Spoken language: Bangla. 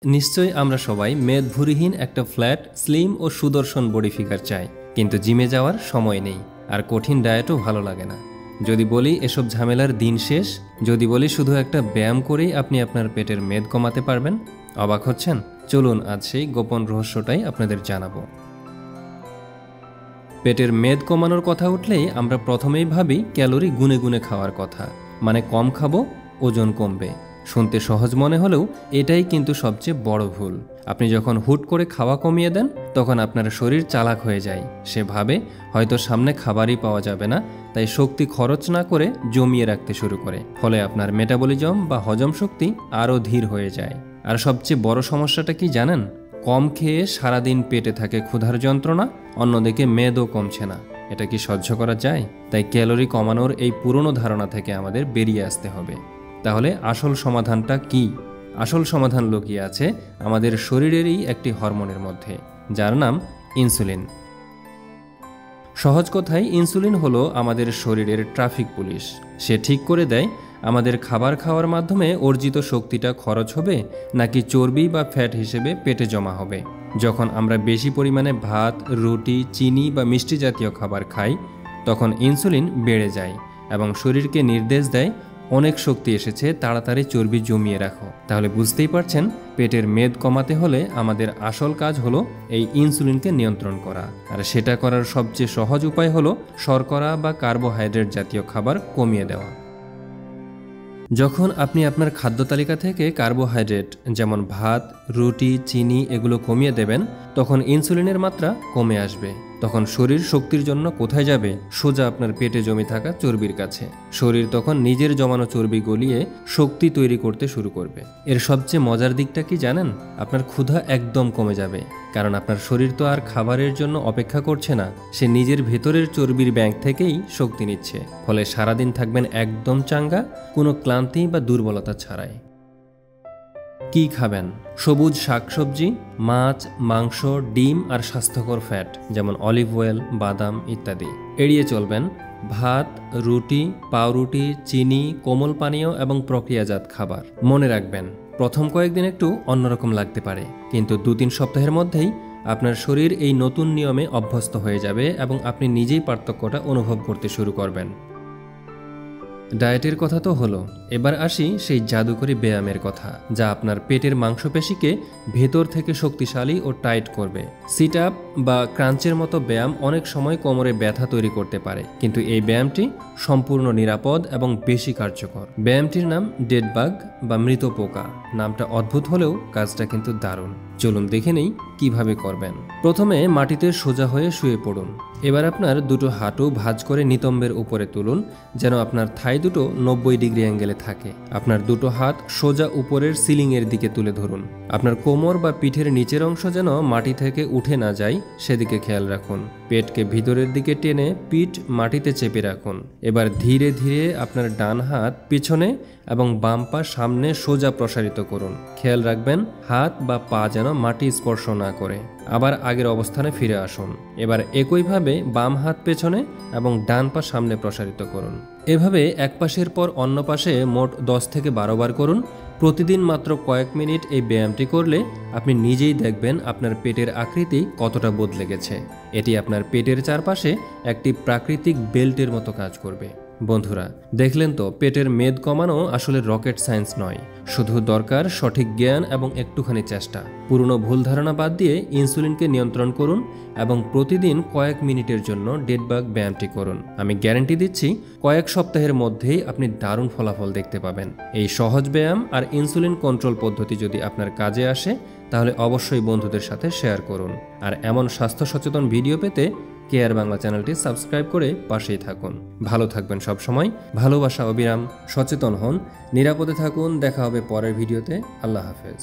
নিশ্চয়ই আমরা সবাই মেদভুরিহীন একটা ফ্ল্যাট, স্লিম ও সুদর্শন বডি ফিগার চাই, কিন্তু জিমে যাওয়ার সময় নেই আর কঠিন ডায়েটও ভালো লাগে না। যদি বলি এসব ঝামেলার দিন শেষ, যদি বলি শুধু একটা ব্যায়াম করেই আপনি আপনার পেটের মেদ কমাতে পারবেন, অবাক হচ্ছেন? চলুন আজ সেই গোপন রহস্যটাই আপনাদের জানাবো। পেটের মেদ কমানোর কথা উঠলেই আমরা প্রথমেই ভাবি ক্যালোরি গুনে গুনে খাওয়ার কথা, মানে কম খাবো, ওজন কমবে। শুনতে সহজ মনে হলেও এটাই কিন্তু সবচেয়ে বড় ভুল। আপনি যখন হুট করে খাওয়া কমিয়ে দেন, তখন আপনার শরীর চালাক হয়ে যায়। সে ভাবে হয়তো সামনে খাবারই পাওয়া যাবে না, তাই শক্তি খরচ না করে জমিয়ে রাখতে শুরু করে। ফলে আপনার মেটাবলিজম বা হজম শক্তি আরও ধীর হয়ে যায়। আর সবচেয়ে বড় সমস্যাটা কি জানেন? কম খেয়ে সারাদিন পেটে থাকে ক্ষুধার যন্ত্রণা, অন্যদিকে মেদও কমছে না। এটা কি সহ্য করা যায়? তাই ক্যালোরি কমানোর এই পুরনো ধারণা থেকে আমাদের বেরিয়ে আসতে হবে। তাহলে আসল সমাধানটা কি? আসল সমাধান লুকিয়ে আছে আমাদের শরীরেরই একটি হরমোনের মধ্যে, যার নাম ইনসুলিন। সহজ কথায়, ইনসুলিন হলো আমাদের শরীরের ট্রাফিক পুলিশ। সে ঠিক করে দেয় আমাদের খাবার খাওয়ার মাধ্যমে অর্জিত শক্তিটা খরচ হবে নাকি চর্বি বা ফ্যাট হিসেবে পেটে জমা হবে। যখন আমরা বেশি পরিমাণে ভাত, রুটি, চিনি বা মিষ্টি জাতীয় খাবার খাই, তখন ইনসুলিন বেড়ে যায় এবং শরীরকে নির্দেশ দেয় অনেক শক্তি এসেছে, তাড়াতাড়ি চর্বি জমিয়ে রাখো। তাহলে বুঝতেই পারছেন, পেটের মেদ কমাতে হলে আমাদের আসল কাজ হলো এই ইনসুলিনকে নিয়ন্ত্রণ করা। আর সেটা করার সবচেয়ে সহজ উপায় হলো শর্করা বা কার্বোহাইড্রেট জাতীয় খাবার কমিয়ে দেওয়া। যখন আপনি আপনার খাদ্য তালিকা থেকে কার্বোহাইড্রেট যেমন ভাত, রুটি, চিনি এগুলো কমিয়ে দেবেন, তখন ইনসুলিনের মাত্রা কমে আসবে। তখন শরীর শক্তির জন্য কোথায় যাবে? সোজা আপনার পেটে জমে থাকা চর্বির কাছে। শরীর তখন নিজের জমানো চর্বি গলিয়ে শক্তি তৈরি করতে শুরু করবে। এর সবচেয়ে মজার দিকটা কি জানেন? আপনার ক্ষুধা একদম কমে যাবে, কারণ আপনার শরীর তো আর খাবারের জন্য অপেক্ষা করছে না, সে নিজের ভেতরের চর্বির ব্যাংক থেকেই শক্তি নিচ্ছে। ফলে সারাদিন থাকবেন একদম চাঙ্গা, কোনো ক্লান্তি বা দুর্বলতা ছাড়াই। কি খাবেন? সবুজ শাকসবজি, মাছ, মাংস, ডিম আর স্বাস্থ্যকর ফ্যাট যেমন অলিভ অয়েল, বাদাম ইত্যাদি। এড়িয়ে চলবেন ভাত, রুটি, পাউরুটি, চিনি, কোমল পানীয় এবং প্রক্রিয়াজাত খাবার। মনে রাখবেন, প্রথম কয়েকদিন একটু অন্যরকম লাগতে পারে, কিন্তু 2-3 সপ্তাহের মধ্যেই আপনার শরীর এই নতুন নিয়মে অভ্যস্ত হয়ে যাবে এবং আপনি নিজেই পার্থক্যটা অনুভব করতে শুরু করবেন। ডায়েটের কথা তো হলো, এবার আসি সেই জাদুকরী ব্যায়ামের কথা, যা আপনার পেটের মাংসপেশিকে ভেতর থেকে শক্তিশালী ও টাইট করবে। সিট আপ বা ক্রাঞ্চের মতো ব্যায়াম অনেক সময় কোমরে ব্যথা তৈরি করতে পারে, কিন্তু এই ব্যায়ামটি সম্পূর্ণ নিরাপদ এবং বেশি কার্যকর। ব্যায়ামটির নাম ডেড বাগ বা মৃত পোকা। নামটা অদ্ভুত হলেও কাজটা কিন্তু দারুণ। চলুন দেখে নেই কিভাবে করবেন। প্রথমে মাটিতে সোজা হয়ে শুয়ে পড়ুন। এবার আপনার দুটো হাঁটু ভাঁজ করে নিতম্বের উপরে তুলুন, যেন আপনার থাই দুটো 90 ডিগ্রি অ্যাঙ্গেলে থাকে। আপনার দুটো হাত সোজা উপরের সিলিংয়ের দিকে তুলে ধরুন। আপনার কোমর বা পিঠের নিচের অংশ যেন মাটি থেকে উঠে না যায়, সেদিকে খেয়াল রাখুন। পেটকে ভিতরের দিকে টেনে পিঠ মাটিতে চেপে রাখুন। এবার ধীরে ধীরে আপনার ডান হাত পিছনে এবং বাম পা সামনে সোজা প্রসারিত করুন। খেয়াল রাখবেন হাত বা পা যেন মাটি স্পর্শ না করে। আবার আগের অবস্থানে ফিরে আসুন। এবার একইভাবে বাম হাত পেছনে এবং ডান পা সামনে প্রসারিত করুন। এভাবে এক পাশের পর অন্য পাশে মোট 10 থেকে 12 বার করুন। প্রতিদিন মাত্র কয়েক মিনিট এই ব্যায়ামটি করলে আপনি নিজেই দেখবেন আপনার পেটের আকৃতি কতটা বদলে গেছে। এটি আপনার পেটের চারপাশে একটি প্রাকৃতিক বেল্টের মতো কাজ করবে। বন্ধুরা, দেখলেন তো, পেটের মেদ কমানো আসলে রকেট সায়েন্স নয়, শুধু দরকার সঠিক জ্ঞান এবং একটুখানি চেষ্টা। পুরনো ভুল ধারণা বাদ দিয়ে ইনসুলিনকে নিয়ন্ত্রণ করুন এবং প্রতিদিন কয়েক মিনিটের জন্য ডেড বাগ ব্যায়ামটি করুন। আমি গ্যারান্টি দিচ্ছি, কয়েক সপ্তাহের মধ্যেই আপনি দারুণ ফলাফল দেখতে পাবেন। এই সহজ ব্যায়াম আর ইনসুলিন কন্ট্রোল পদ্ধতি যদি আপনার কাজে আসে, তাহলে অবশ্যই বন্ধুদের সাথে শেয়ার করুন। আর এমন স্বাস্থ্য সচেতন ভিডিও পেতে কেয়ার বাংলা চ্যানেলটি সাবস্ক্রাইব করে পাশেই থাকুন। ভালো থাকবেন সবসময়, ভালোবাসা অবিরাম, সচেতন হন, নিরাপদে থাকুন। দেখা হবে পরের ভিডিওতে। আল্লাহ হাফেজ।